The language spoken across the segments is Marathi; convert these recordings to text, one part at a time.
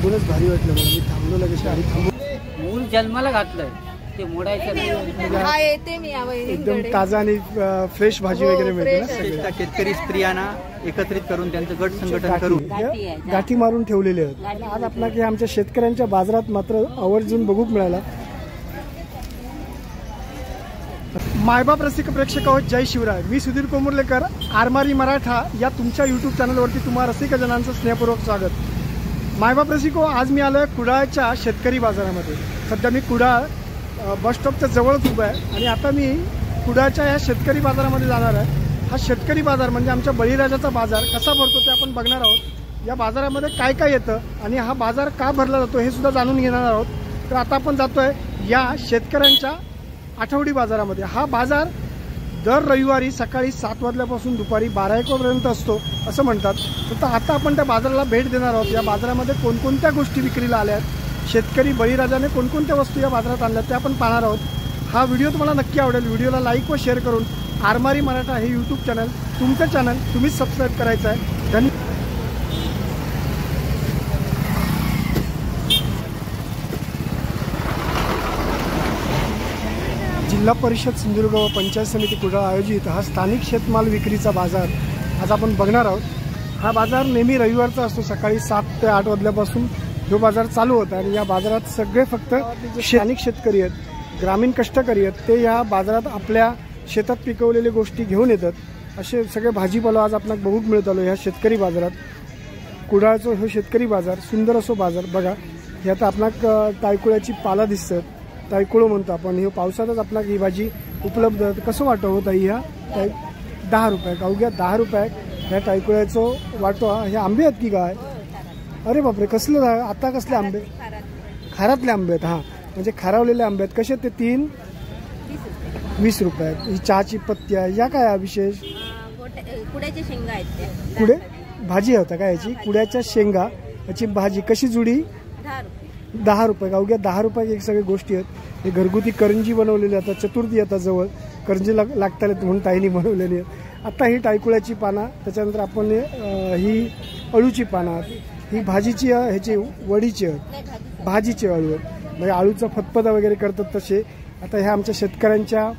बघूनच भारी वाटलं मला. मी थांबलो लगेच गाडी थांबून. मूल जन्माला घातलंय ते मोडायचं नाही. एकदम ताजा आणि फ्रेश भाजी वगैरे मिळते ना सगळं. शेतकरी स्त्रियांना एकत्रित करून त्यांचं गट संघटन करून गाठी मारून ठेवलेले आहेत. आज आपल्याला आमच्या शेतकऱ्यांच्या बाजारात मात्र आवर्जून बघूक मिळाला. मायबाप रसिक प्रेक्षक आहोत, जय शिवराय. मी सुधीर कोमुर्लेकर, आरमारी मराठा या तुमच्या यूट्यूब चॅनलवरती तुम्हा रसिक जनांचं स्नेहपूर्वक स्वागत. मायबाप रसिको, आज मी आलो आहे कुडाळच्या शेतकरी बाजारामध्ये. सध्या मी कुडाळ बस स्टॉपच्या जवळच उभा आहे आणि आता मी कुडाळच्या या शेतकरी बाजारामध्ये जाणार आहे. हा शेतकरी बाजार म्हणजे आमच्या बळीराजाचा बाजार कसा भरतो ते आपण बघणार आहोत. या बाजारामध्ये काय काय येतं आणि हा बाजार का भरला जातो हे सुद्धा जाणून घेणार आहोत. तर आता आपण जातोय या शेतकऱ्यांच्या आठवडी बाजारामध्ये. हा बाजार दर रविवारी सकाळी 7 वाजल्यापासून दुपारी 12-1 वाजेपर्यंत असतो असं म्हणतात. तर आता आपण त्या बाजाराला भेट देणार आहोत. या बाजारामध्ये कोणकोणत्या गोष्टी विक्रीला आल्या आहेत, शेतकरी बळीराजाने कोणकोणत्या वस्तू या बाजारात आणल्या त्या आपण पाहणार आहोत. हा व्हिडिओ तुम्हाला नक्की आवडेल. व्हिडिओला लाईक व शेअर करून आरमारी मराठा हे यूट्यूब चॅनल, तुमचं चॅनल तुम्हीच सबस्क्राईब करायचं आहे. धन्यवाद. जिल्हा परिषद सिंधुदुर्ग व पंचायत समिती कुडाळ आयोजित हा स्थानिक शेतमाल विक्रीचा बाजार आज आपण बघणार आहोत. हा बाजार नेहमी रविवारचा असतो. सकाळी 7 ते 8 वाजल्यापासून जो बाजार चालू होता आणि या बाजारात सगळे फक्त स्थानिक शेतकरी आहेत, ग्रामीण कष्टकरी आहेत. ते या बाजारात आपल्या शेतात पिकवलेल्या गोष्टी घेऊन येतात. असे सगळे भाजीपाला आज आपल्याला बघूक मिळत आलो ह्या शेतकरी बाजारात. कुडाळचा हे शेतकरी बाजार, सुंदर असो बाजार बघा. हे आता आपल्याला तायकुळ्याची पाला दिसतात, तायकुळं म्हणतो आपण. हे पावसातच आपल्याला ही भाजी उपलब्ध आहे. कसं वाटतं हो ताई? ह्या 10 रुपये, अवघ्या 10 रुपये ह्या तायकुळ्याचं वाटो. हे आंबे आहेत की काय? अरे बापरे, कसलं आता कसले आंबे? खारातले आंबे आहेत. हां, म्हणजे खारावलेले आंबे आहेत. कसे ते? 3 20 रुपये. ही चहाची पत्ती आहे. या काय विशेष? कुड्याच्या शेंगा आहेत. कुडे भाजी होता का याची? कुड्याच्या शेंगा याची भाजी कशी जुडी? 10 रुपये. अवघ्या 10 रुपये एक सगळ्या गोष्टी आहेत. हे घरगुती करंजी बनवलेली आता चतुर्थी आता जवळ करंजी लागतात म्हणून ताईने बनवलेली आहे. आता ही टायकुळ्याची पानं, त्याच्यानंतर आपण ही अळूची पानं, ही भाजीची ह्याची वडीची भाजीची अळू म्हणजे आळूचा फतफदा वगैरे करतात तसे. आता ह्या आमच्या शेतकऱ्यांच्या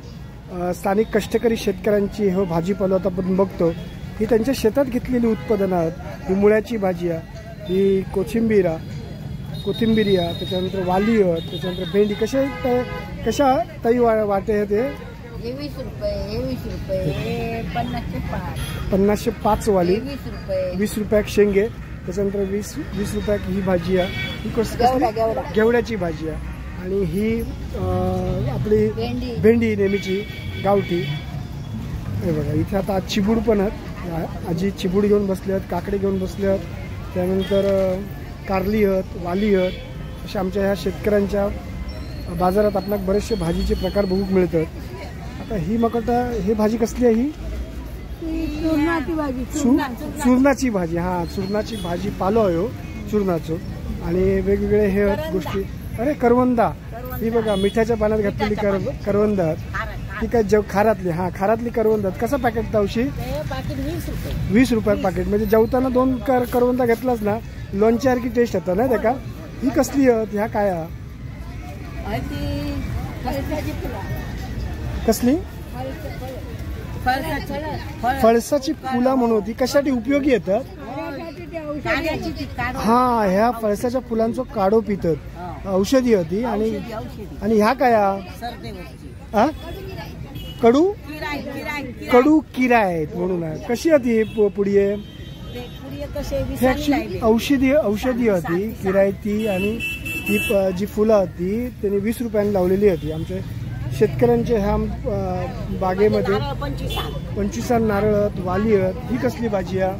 स्थानिक कष्टकरी शेतकऱ्यांची हे भाजीपाला आता आपण बघतो. ही त्यांच्या शेतात घेतलेली उत्पादनं आहेत. ही मुळ्याची भाजी आहे, ही कोथिंबीर आहे, त्याच्यानंतर वाली आहे, त्याच्यानंतर भेंडी. कशा ताई वाटे आहेत? हे 20 रुपये 50 5 वाली, 20 रुपये शेंगे, त्याच्यानंतर 20 रुपये ही भाजी आहे. ही घेवड्याची भाजी आहे. आणि ही आपली भेंडी नेहमीची गावठी. हे बघा इथे आता चिबूड पण आहेत. आजी चिबूड घेऊन बसले आहेत, काकडे घेऊन बसले आहेत, त्यानंतर कारली आहेत, वाली आहेत. अशा आमच्या ह्या शेतकऱ्यांच्या बाजारात आपल्याला बरेचसे भाजीचे प्रकार बघूक मिळतात. आता ही मकटा, ही भाजी कसली आहे? ही चूर्णाची भाजी. हां, चूर्णाची भाजी पालो आहे चूर्णाचं. आणि वेगवेगळे हे गोष्टी. अरे करवंदा, ही बघा मिठाच्या पाण्यात घातलेली करवंद आहेत. ती काय खारातली? हां, खारातली करवंद आहेत. कसं पॅकेट तावशी? 20 रुपये पाकिट. म्हणजे जेवताना 2 करवंदा घेतलाच ना लोणच्यासारखी टेस्ट येतं ना त्याका. ही कसली आहेत? ह्या काय कसली? फळसाची फुलं म्हणून होती. कशासाठी उपयोगी येतात? हा, ह्या फळसाच्या फुलांचं काढो पितात, औषधी होती. आणि ह्या काय? कडू किरा आहेत म्हणून. कशी होती ही पुडी? औषधी होती किरायती. आणि ही जी फुलं होती त्यांनी 20 रुपयांनी लावलेली होती. आमच्या शेतकऱ्यांच्या ह्या बागेमध्ये 25 नारळ आहेत, वाली आहेत. ही कसली भाजी आहे?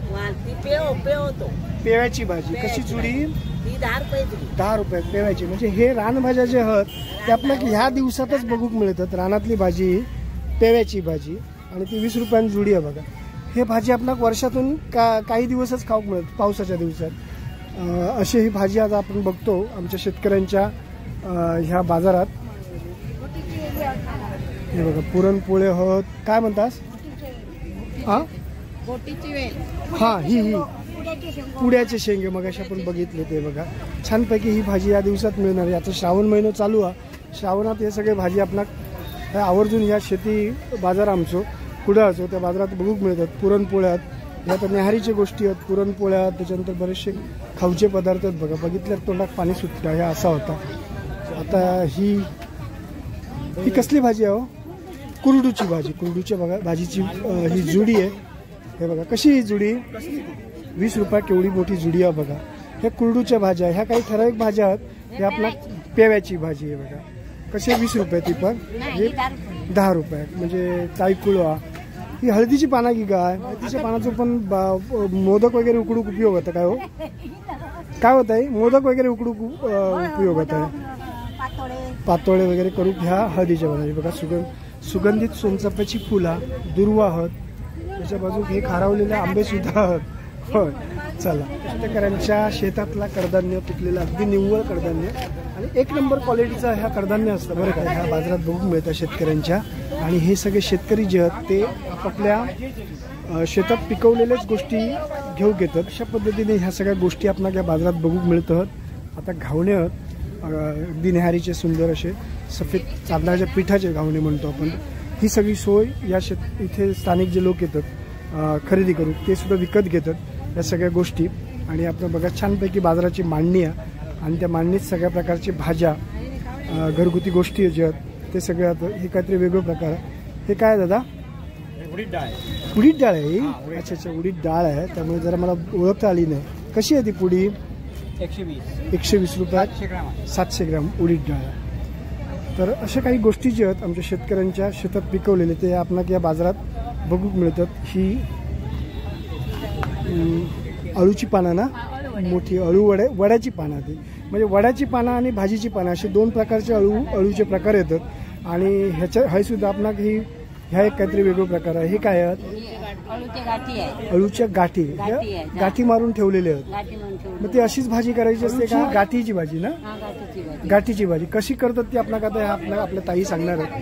पेव्याची भाजी. कशी जुडी? 10 रुपये पेव्याची. म्हणजे हे रानभाज्या जे आहेत ते आपल्याला ह्या दिवसातच बघूक मिळतात. रानातली भाजी, पेव्याची भाजी, आणि ती 20 रुपयांनी जुडी आहे बघा. हे भाजी आपल्याला वर्षातून काही दिवसच खाऊक मिळत पावसाच्या दिवसात. अशी ही भाजी आज आपण बघतो आमच्या शेतकऱ्यांच्या ह्या बाजारात. हे बघा पुरणपोळे होत. काय म्हणतास? हा, ही पुड्याचे शेंगे मग अशा आपण बघितले ते बघा. छानपैकी ही भाजी या दिवसात मिळणार आहे. आता श्रावण महिना चालू आहे. श्रावणात हे सगळे भाजी आपणाक आवर्जून ह्या शेती बाजार आमचो कुडाळ असो त्या बाजारात बघूक मिळतात. पुरणपोळ्यात ह्या तर न्याहारीच्या गोष्टी आहेत. पुरणपोळ्यात त्याच्यानंतर बरेचसे खाऊचे पदार्थ आहेत बघा. बघितल्यावर तोंडात पाणी सुटतं. ह्या असा होता. आता ही कसली भाजी आहे हो? कुरडूची भाजी. कुरडूच्या बघा भाजीची ही जुडी आहे. हे बघा कशी ही जुडी 20 रुपये केवढी मोठी जुडी आहे बघा. ह्या कुरडूच्या भाज्या ह्या काही ठराविक भाज्या आहेत. हे आपला पेव्याची भाजी आहे बघा. कशी 20 रुपये ती पण म्हणजे 10 रुपये म्हणजे ताईकुळवा. ही हळदीची पानं की काय? हळदीच्या पानाचं पण मोदक वगैरे उकडूक उपयोग होता काय हो? काय होत आहे? मोदक वगैरे उकडूक उपयोग होत आहे. पातोळे वगैरे करू ह्या हळदीच्या पानाची बघा. सुगंधित सोनचाफ्याची फुला दुर्वा आहात. त्याच्या बाजूक हे खारावलेले आंबे सुद्धा आहात. होय चला. शेतकऱ्यांच्या शेतातला कडधान्य पिकलेलं अगदी निव्वळ कडधान्य आणि 1 नंबर क्वालिटीचा ह्या कडधान्य असतं बरं का. ह्या बाजारात बघून मिळतं शेतकऱ्यांच्या. आणि हे सगळे शेतकरी जे आहेत ते आपापल्या शेतात पिकवलेल्याच गोष्टी घेऊ घेतात. अशा पद्धतीने ह्या सगळ्या गोष्टी आपल्याला या बाजारात बघून मिळतात. आता घावणे आहेत अगदी न्याहारीचे सुंदर असे सफेद तांदळाच्या पिठाचे घावणे म्हणतो आपण. ही सगळी सोय या इथे स्थानिक जे लोक येतात खरेदी करून ते सुद्धा विकत घेतात या सगळ्या गोष्टी. आणि आपण बघा छानपैकी बाजाराची मांडणी आहे आणि त्या मांडणीत सगळ्या प्रकारची भाज्या घरगुती गोष्टी ज्या आहेत ते सगळं. हे काहीतरी वेगळं प्रकार आहे. हे काय दादा? उडीद डाळ आहे. उडीद डाळ आहे. अच्छा अच्छा उडीद डाळ आहे. त्यामुळे जरा मला ओळखता आली नाही. कशी आहे ती पुडी? 120 रुपये 700 ग्राम उडीद डाळ. तर अशा काही गोष्टी ज्या आहेत आमच्या शेतकऱ्यांच्या शेतात पिकवलेले ते आपणाला या बाजारात बघू मिळतात. ही अळूची पानं ना मोठी अळू वड्याची पानं ती म्हणजे वड्याची पानं आणि भाजीची पानं असे 2 प्रकारचे अळूचे प्रकार येतात. आणि ह्याच्या सुद्धा आपणाला ही ह्या एक काहीतरी वेगळं प्रकार आहे. हे काय आहेत? अळूच्या गाठी. गाठी मारून ठेवलेले आहेत. मग ती अशीच भाजी करायची असते का? गाठीची भाजी ना. गाठीची भाजी कशी करतात ती आपल्याला आपल्या ताई सांगणार आहेत.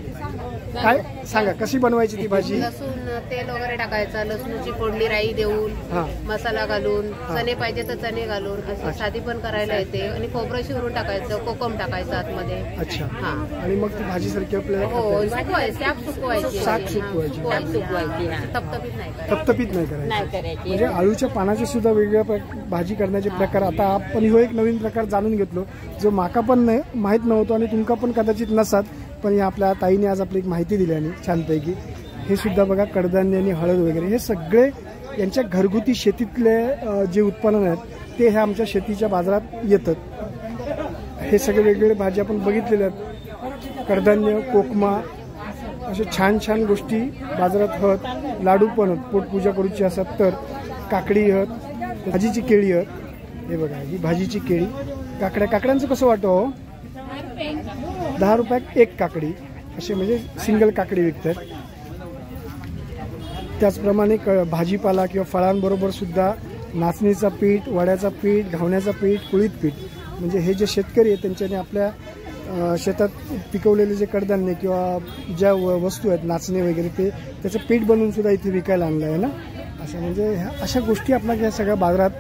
काय सांगा कशी बनवायची ती भाजी? लसूण तेल वगैरे टाकायचं. लसूणची फोडणी राई देऊन मसाला घालून चणे पाहिजे तर चणे घालून अशी साधी पण करायला येते. आणि खोबरं शिवरून टाकायचं. कोकम टाकायचं आतमध्ये. अच्छा. आणि मग ती भाजी सारखी आपल्याला तपतपीत नाही करायची. म्हणजे अळूच्या पानाचे सुद्धा वेगवेगळ्या भाजी करण्याचे प्रकार. आता आपण हो एक नवीन प्रकार जाणून घेतलो जो माका पण नाही माहीत नव्हतो आणि तुमका पण कदाचित नसत. पण आपल्या ताईने आज आपली एक माहिती दिली आणि छानपैकी. हे सुद्धा बघा कडधान्य आणि हळद वगैरे हे सगळे यांच्या घरगुती शेतीतले जे उत्पन्न आहेत ते ह्या आमच्या शेतीच्या बाजारात येतात. हे सगळे वेगवेगळे भाजी आपण बघितलेल्या आहेत. कडधान्य कोकमा अशा छान छान गोष्टी बाजारात आहेत. लाडू पण आहेत पोटपूजा करूची असतात तर. काकडी आहेत. भाजीची केळी आहेत. हे बघा ही भाजीची केळी. काकड्यांचं कसं वाटतो? 10 रुपयात 1 काकडी असे म्हणजे सिंगल काकडी विकतात. त्याचप्रमाणे भाजीपाला किंवा फळांबरोबर सुद्धा नाचणीचा पीठ वड्याचा पीठ घावण्याचा पीठ कुळीत पीठ म्हणजे हे जे शेतकरी आहेत त्यांच्याने आपल्या शेतात पिकवलेले जे कडधान्य किंवा ज्या वस्तू आहेत नाचणे वगैरे ते त्याचं पीठ बनवून सुद्धा इथे विकायला आणलं आहे ना. असं म्हणजे अशा गोष्टी आपल्याला या सगळ्या बाजारात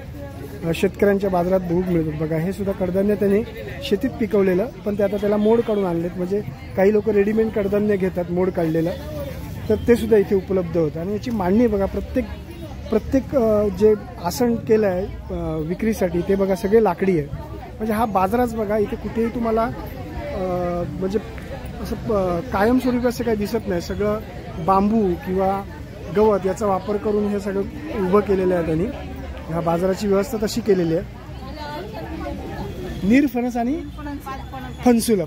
शेतकऱ्यांच्या बाजारात बघूक मिळतात बघा. हे सुद्धा कडधान्य त्याने शेतीत पिकवलेलं पण ते आता त्याला मोड काढून आणलेत. म्हणजे काही लोक रेडीमेड कडधान्य घेतात मोड काढलेलं तर ते सुद्धा इथे उपलब्ध होतं. आणि याची मांडणी बघा प्रत्येक जे आसन केलं आहे विक्रीसाठी ते बघा सगळे लाकडी आहे. म्हणजे हा बाजारच बघा इथे कुठेही तुम्हाला म्हणजे असं कायमस्वरूपी असं काही दिसत नाही. सगळं बांबू किंवा गवत याचा वापर करून हे सगळं उभं केलेलं आहे त्यांनी. ह्या बाजाराची व्यवस्था तशी केलेली आहे. नीरफणस आणि फणसुला.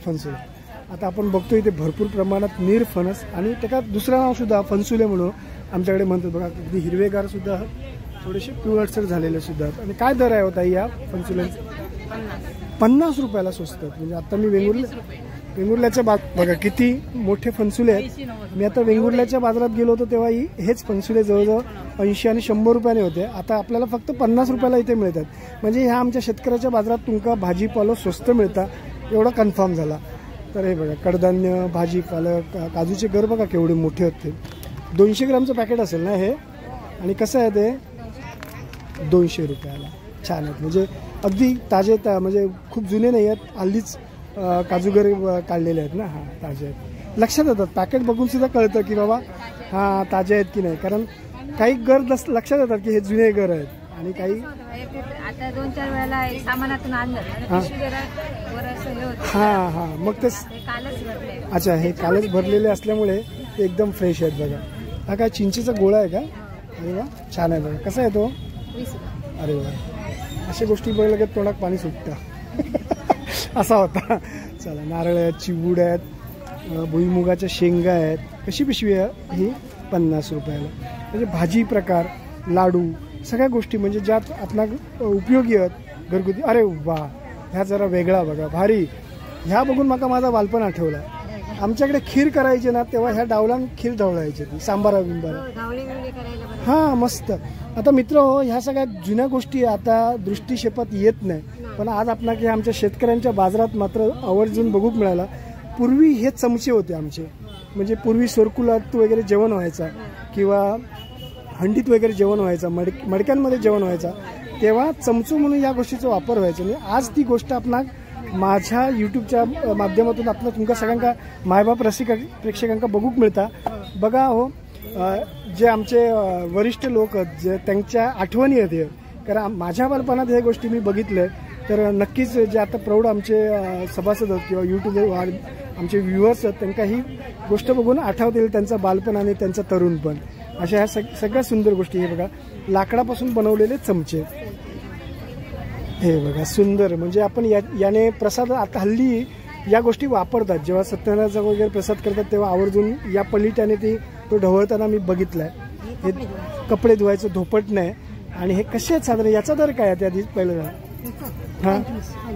आता आपण बघतो इथे भरपूर प्रमाणात नीरफणस आणि त्याला दुसरं नाव सुद्धा फणसुले म्हणून आमच्याकडे म्हणतात बघा. अगदी हिरवेगार सुद्धा थोडेसे पिवळसर झालेले सुद्धा. आणि काय दर आहे होता या फणसुल्यांचे? 50 रुपयाला स्वस्तात. म्हणजे आता मी वेंगुर्ल्याच्या बघा किती मोठे फणसुले आहेत. मी आता वेंगुर्ल्याच्या बाजारात गेलो होतो तेव्हा हेच फणसुले जवळजवळ 80 आणि 100 रुपयाने होते. आता आपल्याला फक्त 50 रुपयाला इथे मिळतात. म्हणजे ह्या आमच्या शेतकऱ्याच्या बाजारात तुमका भाजीपाला स्वस्त मिळतात एवढा कन्फर्म झाला. तर हे बघा कडधान्य भाजीपाला काजूचे गर बघा केवढे मोठे होते. 200 ग्रामचं पॅकेट असेल ना हे. आणि कसं आहे ते 200 रुपयाला. छान आहेत, म्हणजे अगदी ताजे म्हणजे खूप जुने नाही आहेत, हल्लीच काजूगर काढलेले आहेत ना. हां, ताजे आहेत, लक्षात येतात. पॅकेट बघून सुद्धा कळतं की बाबा हां ताजे आहेत की नाही, कारण काही गर लक्षात येतात की हे जुने गर आहेत. आणि काही आता 2-4 वेळेला सामानातून आणलं. हां हां, मग ते अच्छा हे कालच भरलेले असल्यामुळे ते एकदम फ्रेश आहेत बघा. हा काय चिंचेचा गोळा आहे का? अरे वा, छान आहे बघा. कसा आहे तो? 20. अरे वा, अशा गोष्टी बघायला लगेच तोंडात पाणी सुटतं. असा होता. चला, नारळ आहेत, चिवूड आहेत, भुईमुगाच्या शेंगा आहेत. कशी पिशवी आहे ही? 50 रुपयाला. म्हणजे भाजी प्रकार, लाडू, सगळ्या गोष्टी म्हणजे ज्यात आपला उपयोगी आहेत घरगुती. अरे वा, ह्या जरा वेगळा बघा, भारी. ह्या बघून मला माझा बालपण आठवला. आमच्याकडे खीर करायची ना तेव्हा ह्या डावलान खीर ढवळायची ती सांबारा बिंबारा. हां, मस्त. आता मित्र हो, ह्या सगळ्या जुन्या गोष्टी आता दृष्टीक्षेपात येत नाही, पण आज आपला की आमच्या शेतकऱ्यांच्या बाजारात मात्र आवर्जून बघूक मिळाला. पूर्वी हे चमचे होते आमचे, म्हणजे पूर्वी सोरकुलात वगैरे जेवण व्हायचा किंवा हंडीत वगैरे जेवण व्हायचं, मडक्यांमध्ये जेवण व्हायचं, तेव्हा चमचो म्हणून या गोष्टीचा वापर व्हायचा. आणि आज ती गोष्ट आपला माझ्या यूट्यूबच्या माध्यमातून आपलं तुमका सगळ्यांका मायबाप प्रेक्षकांका बघूक मिळता. बघा हो, जे आमचे वरिष्ठ लोक जे त्यांच्या आठवणी आहेत, कारण माझ्या बालपणात ह्या गोष्टी मी बघितल्या, तर नक्कीच जे आता प्रौढ आमचे सभासद आहेत किंवा यूट्यूबवर आमचे व्ह्युअर्स आहेत त्यांना ही गोष्ट बघून आठवतील त्यांचं बालपण आणि त्यांचं तरुणपण. अशा ह्या सगळ्या सुंदर गोष्टी. हे बघा, लाकडापासून बनवलेले चमचे, हे बघा सुंदर. म्हणजे आपण याने प्रसाद आता हल्ली या गोष्टी वापरतात. जेव्हा सत्यनारायणाचा वगैरे प्रसाद करतात तेव्हा आवर्जून या पलीटाने ती तो ढवळताना मी बघितलाय. हे कपडे धुवायचं धोपट नाही. आणि हे कसे आहेत साधारण? याचा दर काय आहे आधी पहिलं? हां,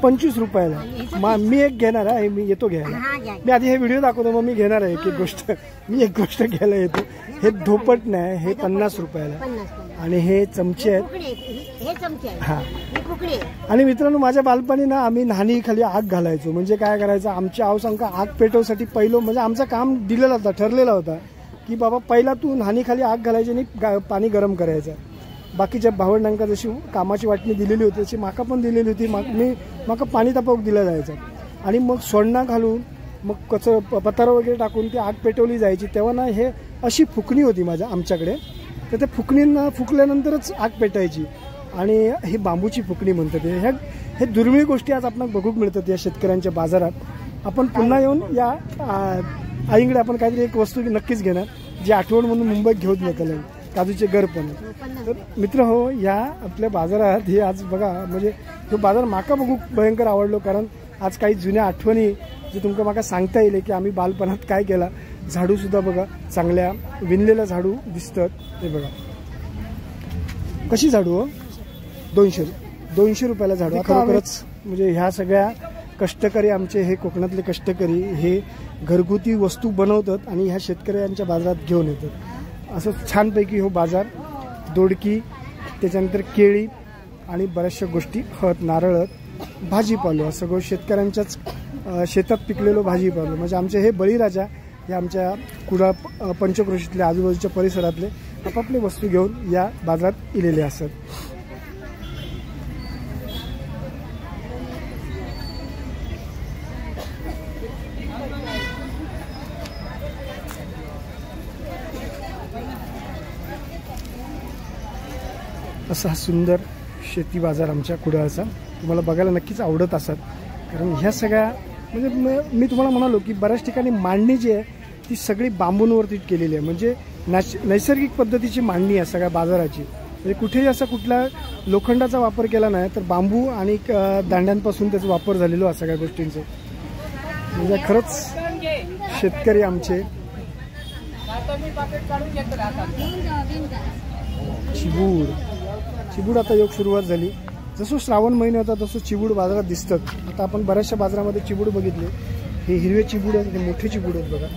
25 रुपयाला. मी एक घेणार आहे, मी येतो घ्यायला. मी आधी हे व्हिडिओ दाखवतो, मग मी घेणार आहे एक गोष्ट. मी एक गोष्ट घ्यायला येतो. हे धोपट नाही, हे 50 रुपयाला. आणि हे चमचे आहेत. हां, आणि मित्रांनो, माझ्या बालपणी ना आम्ही न्हाणी खाली आग घालायचो. म्हणजे काय करायचं, आमच्या आवसांका आग पेटवसाठी पहिलं म्हणजे आमचं काम दिलेलं होता, ठरलेला होता की बाबा पहिला तू न्हाणी खाली आग घालायची आणि पाणी गरम करायचं. बाकीच्या भावंडांका जशी कामाची वाटणी दिलेली होती तशी माका पण दिलेली होती. माका पाणी तापवूक दिलं जायचं आणि मग सोडणा घालून मग पतार वगैरे टाकून ती आग पेटवली जायची. तेव्हा ना हे अशी फुकणी होती आमच्याकडे, तर त्या फुकणींना फुकल्यानंतरच आग पेटायची. आणि ही बांबूची फुकणी म्हणतात. हे दुर्मिळ गोष्टी आज आपण बघूक मिळतात या शेतकऱ्यांच्या बाजारात. आपण पुन्हा येऊन या आईकडे आपण काहीतरी एक वस्तू नक्कीच घेणार, जी आठवण म्हणून मुंबईत घेऊन येतं, काजूचे गर पण. तर मित्र हो, या आपल्या बाजारात हे आज बघा, म्हणजे तो बाजार माका बघू भयंकर आवडलो. कारण आज काही जुन्या आठवणी जे तुमका माका सांगता येईल की आम्ही बालपणात काय केला. झाडू सुद्धा बघा, चांगल्या विणलेल्या झाडू दिसतात. हे बघा कशी झाडू हो, 200 रुपयाला झाडू. खरोखरच म्हणजे ह्या सगळ्या कष्टकरी आमचे हे कोकणातले कष्टकरी हे घरगुती वस्तू बनवतात आणि ह्या शेतकऱ्यांच्या बाजारात घेऊन येतात. असं छानपैकी हो बाजार. दोडकी, त्याच्यानंतर केळी आणि बऱ्याचशा गोष्टी, हळद, नारळ, भाजीपालो, सगळं शेतकऱ्यांच्याच शेतात पिकलेलो भाजीपालो. म्हणजे आमचे हे बळीराजा हे आमच्या कुडाळ पंचक्रोशीतल्या आजूबाजूच्या परिसरातले आपापले वस्तू घेऊन या बाजारात इलेले असतात. असा सुंदर शेती बाजार आमच्या कुडाळचा तुम्हाला बघायला नक्कीच आवडत असतात. कारण ह्या सगळ्या म्हणजे मी तुम्हाला म्हणालो की बऱ्याच ठिकाणी मांडणी जी आहे ती सगळी बांबूंवरती केलेली आहे. म्हणजे नैसर्गिक पद्धतीची मांडणी आहे सगळ्या बाजाराची. म्हणजे कुठेही असा कुठला लोखंडाचा वापर केला नाही, तर बांबू आणि दांड्यांपासून त्याचा वापर झालेलो आहे सगळ्या गोष्टींचा. म्हणजे खरंच शेतकरी आमचे. चिबूड आता योग सुरुवात झाली. जसं श्रावण महिना होता तसं चिबूड बाजारात दिसतात. आता आपण बऱ्याचशा बाजारामध्ये चिबूड बघितले. हे हिरवे चिबूड आहेत, हे मोठे चिबूड आहेत बघा.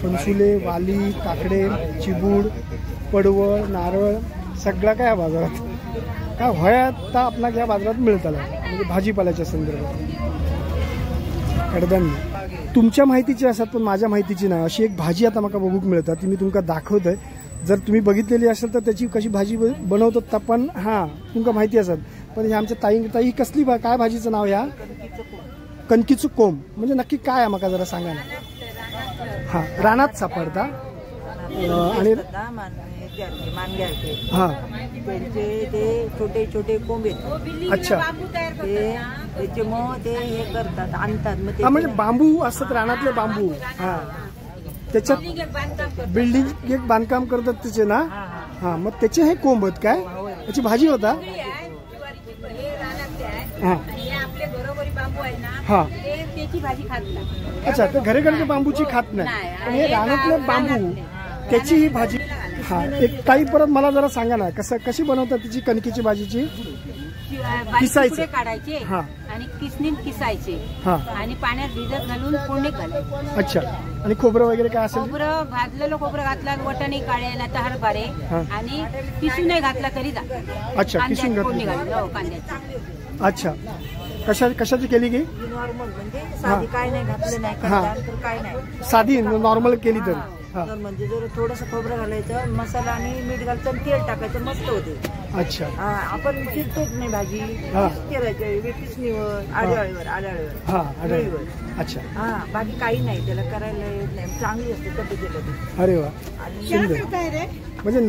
फणसुले, वाली, काकडे, चिबूड, पडवळ, नारळ सगळा काय या बाजारात काय व्हाया आता आपल्याला या बाजारात मिळत आला. म्हणजे भाजीपाल्याच्या संदर्भात कडधान्य तुमच्या माहितीची असतात पण माझ्या माहितीची नाही. अशी एक भाजी आता मला बघूक मिळतात, ती मी तुमका दाखवतोय. जर तुम्ही बघितलेली असेल तर त्याची कशी भाजी बनवतात तर पण हां तुमका माहिती असेल. पण हे आमच्या ताई कसली काय भाजीचं नाव ह्या? कणकीचं कोंब. म्हणजे नक्की काय आहे मला जरा सांगा ना. हां रानात सापडता आणि हां ते छोटे छोटे कोंब आहेत. अच्छा त्याच्यामुळे ते हे करतात आणतात. मग म्हणजे बांबू असतात रानातले बांबू. हां त्याच्यात बिल्डिंग एक बांधकाम करतात त्याचे ना. हां मग त्याचे हे कोंब आहेत काय? त्याची भाजी होता. हां हां त्याची भाजी खात नाही. अच्छा ते घरे बांबूची खात नाही पण हे रानातले बांबू त्याची ही भाजी. हा एक ताई परत मला जरा सांगा ना कशी बनवतात तिची कणकीची भाजीची? किसायचे काढायचे हा आणि किसनीत किसायचे हा आणि पाण्यात भिजत घालून फोडणी घालायचे. अच्छा आणि खोबरं वगैरे काय असेल? खोबरं भाजलेलं खोबरं घातलं, वटाणे काढायला तर हरभरे आणि किसून नाही घातला तरी जा. अच्छा किसून फोडणी घातली. घालू कांद्याची. अच्छा कशाची केली की? नॉर्मल म्हणजे साधी काय नाही घातलं नाही तर काय नाही. साधी नॉर्मल केली तर म्हणजे जर थोडंसं खोबरं घालायचं, मसाला आणि मीठ घालायचं, तेल टाकायचं, मस्त होते. अच्छा आपण शिजतोच नाही भाजी केलायचं किसणीवर आड्याळीवर. हा अच्छा हा बाकी काही नाही त्याला करायला येत नाही. चांगली असते तब्येतीला. अरे वा सुंदर. म्हणजे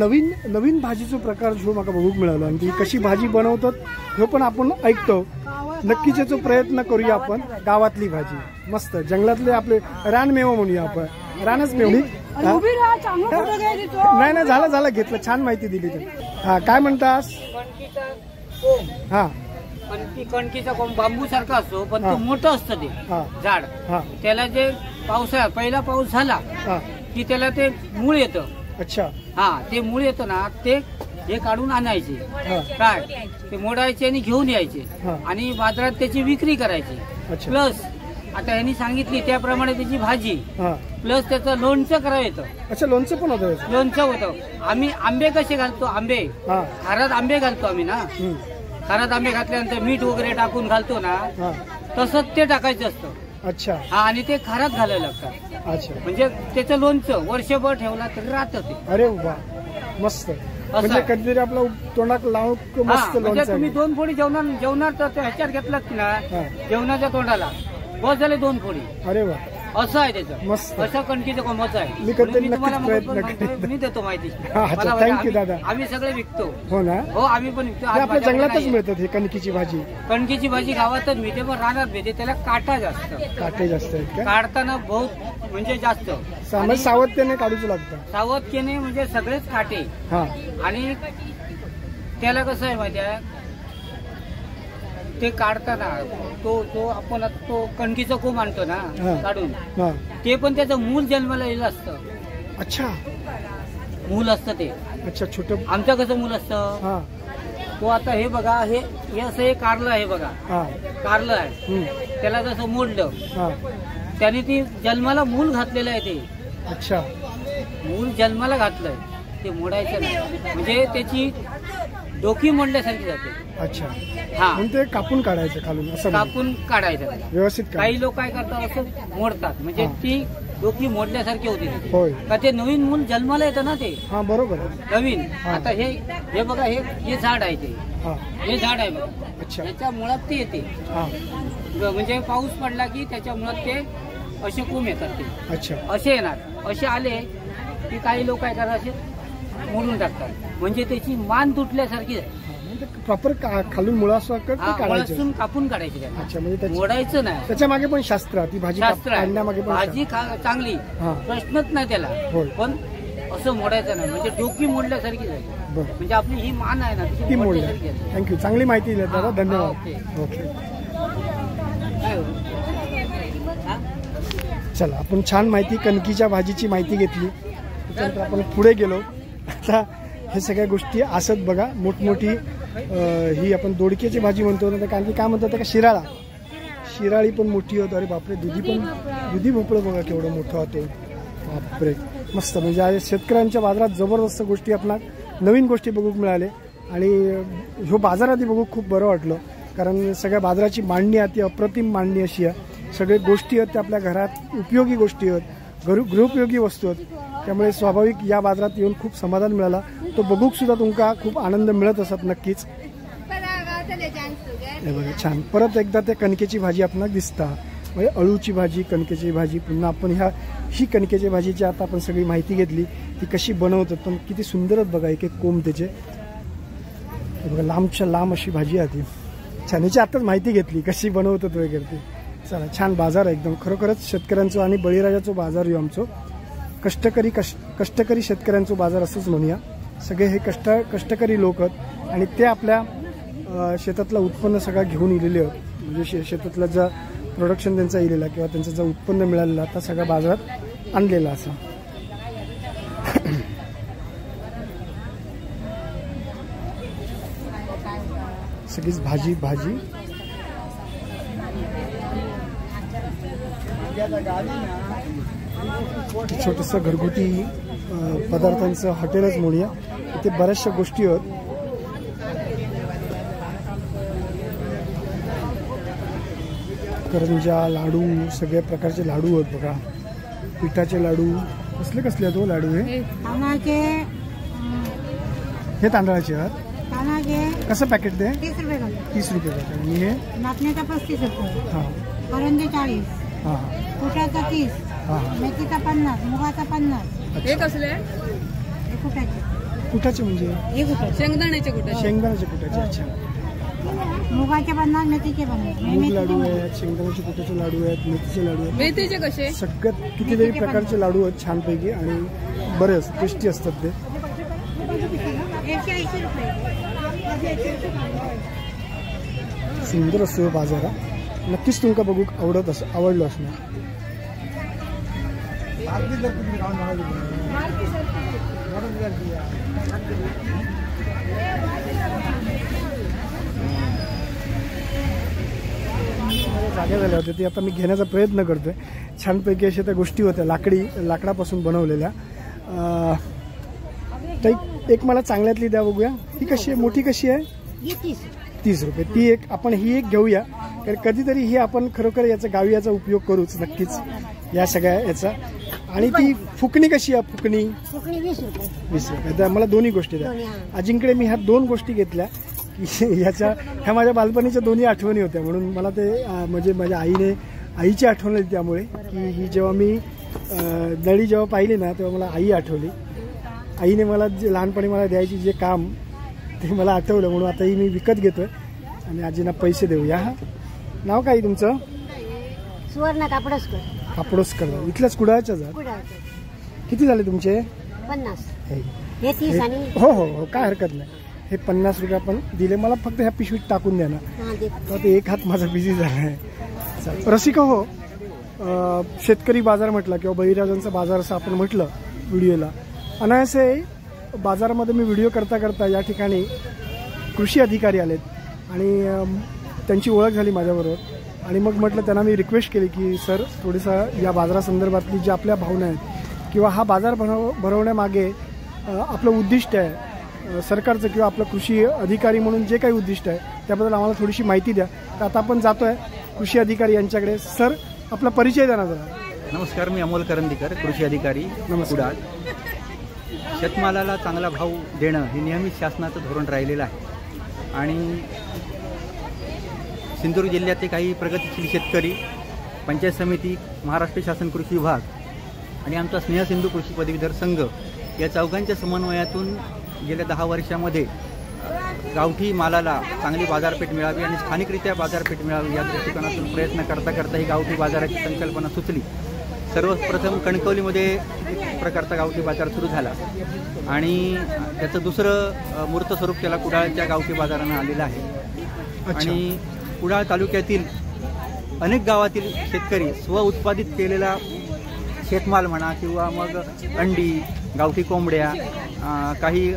नवीन भाजीचा प्रकार जो मला बघूक मिळाला आणि ती कशी भाजी बनवतात हे पण आपण ऐकतो. नक्कीच याचा प्रयत्न करूया आपण. गावातली भाजी मस्त जंगलातले आपले रानमेवा म्हणूया आपण. रानच मेवणी नाही झालं घेतलं. छान माहिती दिली तुम्ही. हा काय म्हणतास? हा कणकीचा कोंब बांबू सारखा असतो पण ते मोठं असतं ते झाड. त्याला जे पावसाळ्यात पहिला पाऊस झाला की त्याला ते मूळ येतं. अच्छा हा ते मूळ येतं ना ते हे काढून आणायचे काय ते मोडायचे आणि घेऊन यायचे आणि बाजारात त्याची विक्री करायची. प्लस आता यांनी सांगितली त्याप्रमाणे त्याची भाजी प्लस त्याचं लोणचं करायचं. अच्छा लोणचं पण होतं? लोणचं होतं. आम्ही आंबे कसे घालतो? आंबे खारात आंबे घालतो आम्ही ना. खारात आंबे घातल्यानंतर मीठ वगैरे टाकून घालतो ना तसंच ते टाकायचं असतं. अच्छा हा आणि ते खारात घालायला लागतात. अच्छा म्हणजे त्याचं लोणचं वर्षभर ठेवला तरी राहतं ते. अरे वा मस्त. म्हणजे कधीतरी आपला तोंडात लावून मस्त लोणचं. तुम्ही 2 फोडी जेवणार तर ह्याच्यात घेतलात की ना जेवणाच्या तोंडाला बस झाले 2 फोडी. अरे वा असं आहे त्याचं मस्त. असं कणकीचं कोंबाचं आहे. मी कधीतरी मी देतो माहिती. थँक्यू दादा. आम्ही सगळे विकतो. हो ना. हो आम्ही पण विकतो. आपल्या जंगलातच मिळतात हे कणकीची भाजी. कणकीची भाजी गावातच मिळते पण रानात मिळते. त्याला काटा जास्त आहेत का? काढताना बहुत म्हणजे जास्त सावधतेने काढूच लागतं. सावधतेने म्हणजे सगळेच काटे. आणि त्याला कसं आहे माहिती आहे ते काढताना तो आपण तो कणकीचा कोंब आणतो ना काढून ते पण त्याचं मूल जन्माला येईल असतं. अच्छा मूल असतं ते. अच्छा छोटं आमचं कसं मूल असतं तो आता हे बघा हे असं हे कारलं आहे बघा. कारलं आहे त्याला जसं मोडलं त्याने ती जन्माला मूल घातलेलं आहे ते. अच्छा मूल जन्माला घातलंय ते मोडायचं नाही म्हणजे त्याची डोकी मोडल्यासारखी जाते. अच्छा हा ते कापून काढायचं खालून असं कापून काढायचं व्यवस्थित. काही लोक काय करतात असं मोडतात म्हणजे ती डोकी मोडल्यासारखी होती का ते नवीन मूल जन्माला येतं ना ते. हा बरोबर नवीन. आता हे बघा हे झाड आहे ते हे झाड आहे बघा. अच्छा त्याच्या मुळात ते येते म्हणजे पाऊस पडला की त्याच्या मुळात ते असे कोंब येतात ते. अच्छा असे येणार. असे आले की काही लोक काय करतात असे मोडून टाकतात म्हणजे त्याची मान तुटल्यासारखी प्रॉपर खालून मुळापासून कापून काढायची. अच्छा म्हणजे मोडायचं नाही. त्याच्या मागे पण शास्त्र ती भाजी काढण्यामागे भाजी चांगली प्रश्नच नाही त्याला पण असं मोडायचं नाही म्हणजे डोकी मोडल्यासारखी झाली म्हणजे आपली ही मान आहे ना ती मोडल्यासारखी. थँक्यू चांगली माहिती दिली दादा धन्यवाद. ओके चला आपण छान माहिती कणकीच्या भाजीची माहिती घेतली त्याच्यानंतर आपण पुढे गेलो. आता हे सगळ्या गोष्टी असत बघा मोठमोठी ही आपण दोडक्याची भाजी म्हणतो ना कारण की काय म्हणतात का शिराळी पण मोठी होतो. अरे बापरे दुधी भोपळं बघा केवढं मोठं होतो. बापरे मस्त म्हणजे आज शेतकऱ्यांच्या बाजारात जबरदस्त गोष्टी आपल्याला नवीन गोष्टी बघूक मिळाले आणि ह्यो बाजार आधी बघूक खूप बरं वाटलं कारण सगळ्या बाजाराची मांडणी आहे ती अप्रतिम मांडणी अशी आहे. सगळे गोष्टी आहेत त्या आपल्या घरात उपयोगी गोष्टी आहेत. गृहोपयोगी वस्तू आहेत, त्यामुळे स्वाभाविक या बाजारात येऊन खूप समाधान मिळाला. तो बघूक सुद्धा तुमका खूप आनंद मिळत असत नक्कीच. हे बघा छान. परत एकदा त्या कणकेची भाजी आपल्याला दिसता, म्हणजे अळूची भाजी, कणकेची भाजी. पुन्हा आपण ही कणकेची भाजीची आता आपण सगळी माहिती घेतली, ती कशी बनवतात, पण किती सुंदरच बघा एक एक कोंब त्याचे. बघा लांबच्या लांब अशी भाजी आहे ती. छान. याची आताच माहिती घेतली कशी बनवतात वगैरे ती. चला छान बाजार आहे एकदम. खरोखरच शेतकऱ्यांचं आणि बळीराजाचं बाजार येऊ आमचं. कष्टकरी शेतकऱ्यांचं बाजार असंच म्हणूया. सगळे हे कष्टकरी लोक आहेत आणि ते आपल्या शेतातलं उत्पन्न सगळं घेऊन इलेले आहेत. म्हणजे शेतातलं जे प्रोडक्शन त्यांचा इलेला किंवा त्यांचं जे उत्पन्न मिळालेलं आता सगळ्या बाजारात आणलेलं असं. सगळीच भाजी भाजी. छोटंसं घरगुती पदार्थांचं हॉटेलच म्हणूया. इथे बऱ्याचशा गोष्टी आहेत. करंजा, लाडू, सगळ्या प्रकारचे लाडू आहेत बघा. पिठाचे लाडू कसले कसले आहेत लाडू? हे हे तांदळाचे आहेत. कसं पॅकेट ते? 30 रुपये पॅकेट. आणि हे नाचण्याचा 35 रुपये. हां. करंजी 40. हां. कुटाचा 30. हां. मेथीचा 50. मुगाचा 50. हे कसले? हे कुटाचे. कुठाचे म्हणजे? हे कुटाचे. शेंगदाण्याचे कुठे? शेंगदाण्याचे कुठाचे. अच्छा. मुगाचे 50, मेथीचे 50. मूग लाडू आहेत, शेंगदाण्याचे कुठाचे लाडू आहेत, मेथीचे लाडू आहेत. मेथीचे कसे? सगळ्यात कितीतरी प्रकारचे लाडू आहेत छानपैकी आणि बरेच टेस्टी असतात ते. 180 रुपये. सुंदर असतो बाजार. नक्कीच तुमका बघूक आवडलो असणार. जागा झाल्या होत्या ती आता मी घेण्याचा प्रयत्न करतोय. छानपैकी अशा त्या गोष्टी होत्या लाकडापासून बनवलेल्या. तर एक मला चांगल्यातली द्या बघूया. ही कशी आहे? मोठी कशी आहे? 30 रुपये. ती एक आपण ही एक घेऊया, कारण कधीतरी ही आपण खरोखर याचा गावी याचा उपयोग करूच नक्कीच या सगळ्या याचा. आणि ती फुकणी कशी आहे? फुकणी 20 रुपये. तर मला दोन्ही गोष्टी द्या. अजिंक्यकडे मी ह्या 2 गोष्टी घेतल्या की ह्या माझ्या बालपणीच्या दोन्ही आठवणी होत्या, म्हणून मला ते म्हणजे माझ्या आईची आठवण आली. त्यामुळे की ही जेव्हा मी नळी जेव्हा पाहिली ना तेव्हा मला आई आठवली. आईने मला जे लहानपणी मला द्यायची जे काम ते मला आठवलं, म्हणून आताही मी विकत घेतोय आणि आजींना पैसे देऊया. हा नाव काय तुमचं? सुवर्ण कापडोस्कर. कापडोस्कर. इथल्याच कुडाळच्याच? किती झाले तुमचे? 50. हे 30 आणि हो हो हो काय हरकत नाही. हे 50 रुपये आपण दिले. मला फक्त ह्या पिशवीत टाकून द्या ना. ते एक हात माझा बिझी झाला आहे. रसिका हो, शेतकरी बाजार म्हटलं किंवा बळीराजांचा बाजार असं आपण म्हटलं व्हिडिओला, अनायासे बाजारामध्ये मी व्हिडिओ करता करता या ठिकाणी कृषी अधिकारी आलेत आणि त्यांची ओळख झाली माझ्याबरोबर. आणि मग म्हटलं त्यांना मी रिक्वेस्ट केली की सर थोडंसं या बाजारासंदर्भातली जी आपल्या भावना आहेत किंवा हा बाजार भरवण्यामागे आपलं उद्दिष्ट आहे सरकारचं किंवा आपलं कृषी अधिकारी म्हणून जे काही उद्दिष्ट आहे त्याबद्दल आम्हाला थोडीशी माहिती द्या. तर आता आपण जातो आहे कृषी अधिकारी यांच्याकडे. सर आपला परिचय द्या ना जरा. नमस्कार, मी अमोल करंदीकर, कृषी अधिकारी कुडाळ. शेतमालाला चांगला भाव देणं हे नियमित शासनाचं धोरण राहिलेलं आहे आणि सिंधुदुर्ग जिल्ह्यातले काही प्रगतिशील शेतकरी, पंचायत समिती, महाराष्ट्र शासन कृषी विभाग आणि आमचा स्नेहसिंधू कृषी पदवीधर संघ या चौघांच्या समन्वयातून गेल्या 10 वर्षामध्ये गावठी मालाला चांगली बाजारपेठ मिळावी आणि स्थानिकरित्या बाजारपेठ मिळावी या दृष्टिकोनातून प्रयत्न करता करता ही गावठी बाजाराची संकल्पना सुचली. सर्वप्रथम कणकवलीमध्ये एक प्रकारचा गावठी बाजार सुरू झाला आणि त्याचं दुसरं मूर्त स्वरूप त्याला कुडाळच्या गावठी बाजारानं आलेलं आहे. आणि कुडाळ तालुक्यातील अनेक गावातील शेतकरी स्वउत्पादित केलेला शेतमाल म्हणा किंवा मग अंडी, गावठी कोंबड्या, काही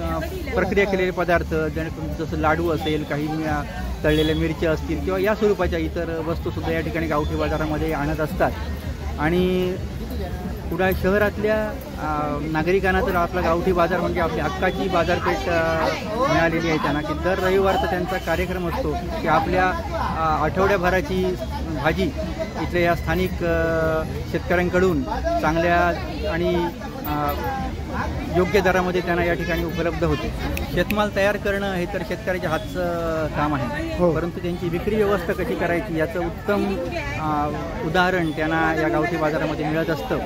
प्रक्रिया केलेले पदार्थ जसं लाडू असेल, काही तळलेल्या मिरच्या असतील किंवा या स्वरूपाच्या इतर वस्तूसुद्धा या ठिकाणी गावठी बाजारामध्ये आणत असतात. आणि कुडाळ शहरातल्या नागरिकांना तर आपला गावठी बाजार म्हणजे आपली हक्काची बाजारपेठ मिळालेली आहे त्यांना, की दर रविवारचा त्यांचा कार्यक्रम असतो की आपल्या आठवड्याभराची भाजी इथल्या या स्थानिक शेतकऱ्यांकडून चांगल्या आणि योग्य दरामध्ये त्यांना या ठिकाणी उपलब्ध होते. शेतमाल तयार करणं हे तर शेतकऱ्याच्या हातचं काम आहे, परंतु त्यांची विक्री व्यवस्था कशी करायची याचं उत्तम उदाहरण त्यांना या गावठी बाजारामध्ये मिळत असतं.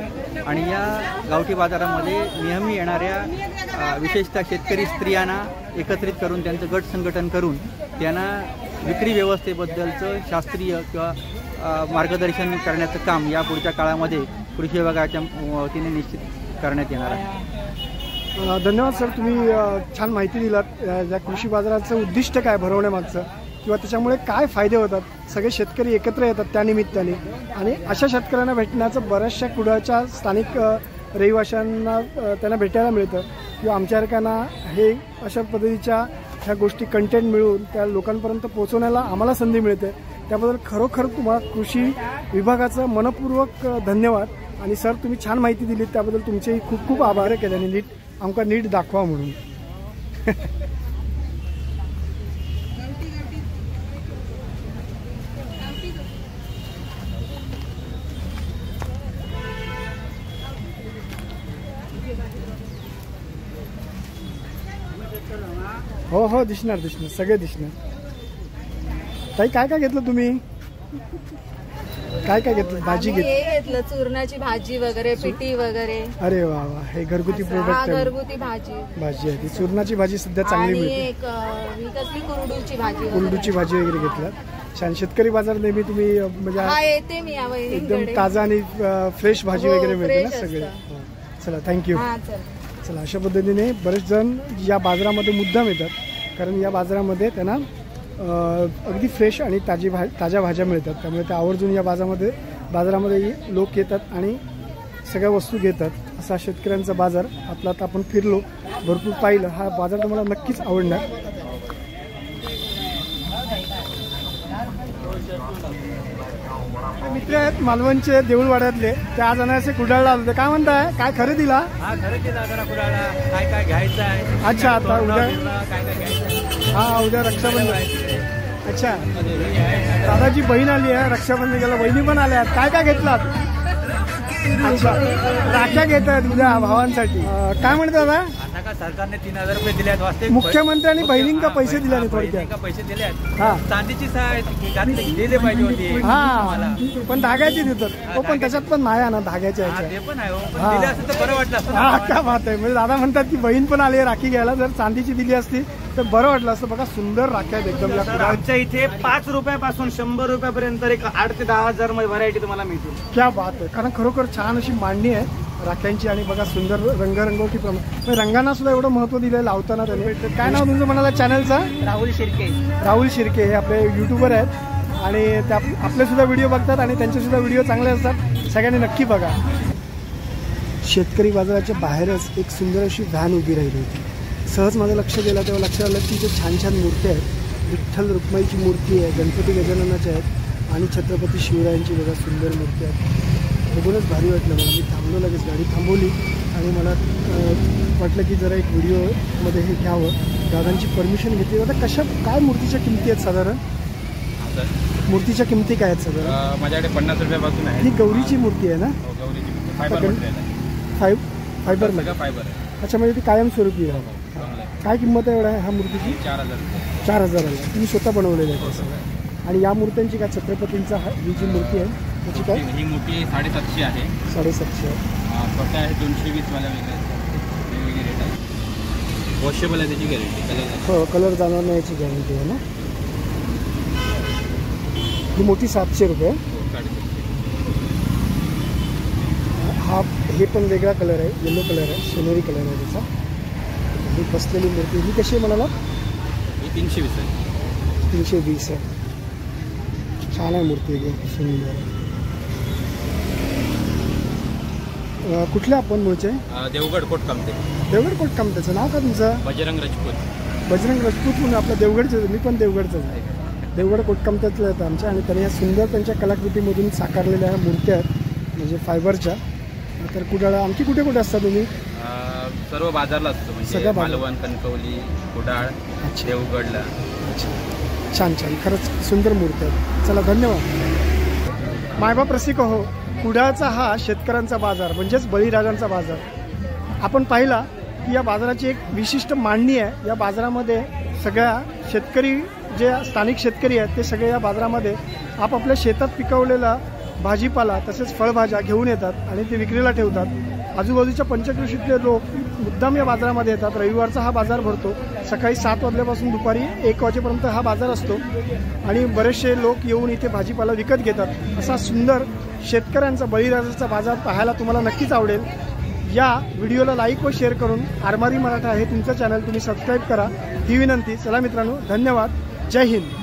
आणि या गावठी बाजारामध्ये नेहमी येणाऱ्या विशेषतः शेतकरी स्त्रियांना एकत्रित करून त्यांचं गट संघटन करून त्यांना विक्री व्यवस्थेबद्दलचं शास्त्रीय किंवा मार्गदर्शन करण्याचं काम या पुढच्या काळामध्ये कृषी विभागाच्या वतीने निश्चित करण्यात येणार आहे. धन्यवाद सर, तुम्ही छान माहिती दिलात. या कृषी बाजाराचं उद्दिष्ट काय भरवण्यामागचं किंवा त्याच्यामुळे काय फायदे होतात, सगळे शेतकरी एकत्र येतात त्या निमित्ताने, आणि अशा शेतकऱ्यांना भेटण्याचं बऱ्याचशा कुडाळच्या स्थानिक रहिवाशांना त्यांना भेटायला मिळतं किंवा आमच्यासारख्यांना हे अशा पद्धतीच्या ह्या गोष्टी कंटेंट मिळून त्या लोकांपर्यंत पोहोचवण्याला आम्हाला संधी मिळते. त्याबद्दल खरोखर तुम्हाला कृषी विभागाचं मनपूर्वक धन्यवाद. आणि सर, तुम्ही छान माहिती दिली त्याबद्दल तुमचेही खूप खूप आभार केल्याने नीट आमका नीट दाखवा म्हणून. हो हो, दिसणार दिसणार, सगळे दिसणार. ताई, काय काय घेतलं तुम्ही? काय काय घेतलं? भाजी घेतलं, चूरणाची भाजी वगैरे, पिठी वगैरे. अरे वा वा, हे घरगुती प्रोडक्ट, घरगुती भाजी आहे ती. चूरणाची भाजी सध्या चांगली मिळते. कुरडूची भाजी वगैरे घेतलं. छान. शेतकरी बाजार नेहमी तुम्ही म्हणजे एकदम ताजा आणि फ्रेश भाजी वगैरे मिळते ना सगळे. चला, थँक्यू. चला, अशा पद्धतीने बरेच जण या बाजारामध्ये मुद्दाम येतात, कारण या बाजारामध्ये त्यांना अगदी फ्रेश आणि ताज्या भाज्या मिळतात. त्यामुळे त्या आवर्जून या बाजारामध्ये लोक येतात आणि सगळ्या वस्तू घेतात. असा शेतकऱ्यांचा बाजार आपला आता आपण फिरलो, भरपूर पाहिलं. हा बाजार तुम्हाला नक्कीच आवडणार. मित्र आहेत मालवणचे, देऊळवाड्यातले, ते आज अनायसे कुडाळला आले. काय म्हणताय, काय खरेदीला? काय काय घ्यायचं आहे? अच्छा, आता उद्या उद्या रक्षाबंधन. अच्छा, दादाची बहीण आली आहे रक्षाबंधन गेला, बहिणी पण आल्या. काय काय घेतलात? अच्छा, राख्या घेत आहेत उद्या भावांसाठी. काय म्हणते दादा? सरकारने 3000 रुपये दिले आहेत. मुख्यमंत्र्यांनी बहिणींका पैसे दिले नाही, थोडक्यात पैसे दिले आहेत. हा, चांदीची दिले पाहिजे होते. हा, पण धाग्याची देतात. हो, पण त्याच्यात पण नाही ना धाग्याच्या ते पण आहे. दिले असतं तर बरं वाटलं असतं. हा, क्या बात आहे. म्हणजे दादा म्हणतात की बहीण पण आली राखी घ्यायला, जर चांदीची दिली असती तर बरं वाटलं असतं. बघा, सुंदर राख्या आहेत एकदम. आमच्या इथे 5 रुपयापासून 100 रुपयापर्यंत एक 8 ते 10,000 व्हरायटी तुम्हाला मिळतील. क्या बात आहे. कारण खरोखर छान अशी मांडणी आहे राख्यांची. आणि बघा, सुंदर रंगरंगोटी प्रमाणे रंगांना सुद्धा एवढं महत्व दिलं लावताना त्यांनी. काय नाव तुमचं म्हणाला चॅनलचं? राहुल शिर्के. राहुल शिर्के हे आपले युट्यूबर आहेत आणि त्या आपले सुद्धा व्हिडिओ बघतात आणि त्यांचे सुद्धा व्हिडिओ चांगले असतात. सगळ्यांनी नक्की बघा. शेतकरी बाजाराच्या बाहेरच एक सुंदर अशी व्हॅन उभी राहिली होती. सहज माझं लक्ष गेलं तेव्हा लक्षात आलं की इथे छान छान मूर्त्या आहेत. विठ्ठल रुक्माईची मूर्ती आहे, गणपती गजाननाच्या आहेत आणि छत्रपती शिवरायांची बघा सुंदर मूर्ती आहेत. बघूनच भारी वाटलं मला. मी थांबलो, लगेच गाडी थांबवली आणि मला वाटलं की जरा एक व्हिडिओमध्ये हे घ्यावं. दादांची परमिशन घेतली. आता काय मूर्तीच्या किमती आहेत साधारण? मूर्तीच्या किमती काय आहेत साधारण? माझ्याकडे 50 रुपयापासून आहे. ही गौरीची मूर्ती आहे ना? फायबर. अच्छा, म्हणजे ती कायमस्वरूपी आहे. काय किंमत आहे एवढा हा मूर्तीची? 4,000 आहे. तुम्ही स्वतः बनवलेलं आहे सगळं. आणि या मूर्त्यांची काय, छत्रपतींचा ही जी मूर्ती आहे त्याची काय? ही मूर्ती 750 आहे. 750 आहे. छोट्या आहे 220 वाल्या वेगवेगळे रेट आहे. वॉशेबल आहे त्याची गॅरंटी. कलर हो, कलर जाणार नाही याची गॅरंटी आहे ना. ही मोठी 700 रुपये. हा, हे पण वेगळा कलर आहे, येलो कलर आहे, सोनेरी कलर आहे त्याचा. ही बसलेली मूर्ती ही कशी आहे म्हणाला? ही 320 आहे. 320 आहे. छान आहे मूर्ती एकदम सुंदर. कुठल्या आपण मूळचे? देवगड कोटकामते. देवगड कोटकामतेचं नाव का तुमचं? बजरंग राजपूत. बजरंग राजपूत म्हणून आपलं देवगडचं. मी पण देवगडचंच आहे. देवगड कोटकामत्यातलं आहेत आमच्या. आणि त्यांनी या सुंदर त्यांच्या कलाकृतीमधून साकारलेल्या ह्या मूर्त्या आहेत म्हणजे फायबरच्या. तर कुडाळ आणखी कुठे कुठे असता तुम्ही? सर्व बाजारला असतो, म्हणजे मालवण, कणकवली, कुडाळ, देवगडला. अच्छा, छान छान. खरंच सुंदर मूर्ती आहे. चला, धन्यवाद. मायबाप रसिक हो, कुडाळचा हा शेतकऱ्यांचा बाजार म्हणजेच बळीराजांचा बाजार. आपण पाहिला की या बाजाराची एक विशिष्ट मांडणी आहे. या बाजारामध्ये सगळ्या शेतकरी जे स्थानिक शेतकरी आहेत ते सगळे या बाजारामध्ये आपापल्या शेतात पिकवलेला भाजीपाला तसेच फळभाज्या घेऊन येतात आणि ते विक्रीला ठेवतात. आजूबाजूच्या पंचक्रोशीतले लोक मुद्दाम या बाजारामध्ये येतात. रविवारचा हा बाजार भरतो. सकाळी 7 वाजल्यापासून दुपारी 1 वाजेपर्यंत हा बाजार असतो आणि बरेचसे लोक येऊन इथे भाजीपाला विकत घेतात. असा सुंदर शेतकऱ्यांचा बळीराजाचा बाजार पाहायला तुम्हाला नक्कीच आवडेल. या व्हिडिओला लाईक व शेअर करून आरमारी मराठा हे तुमचं चॅनल तुम्ही सबस्क्राईब करा ही विनंती. चला मित्रांनो, धन्यवाद. जय हिंद.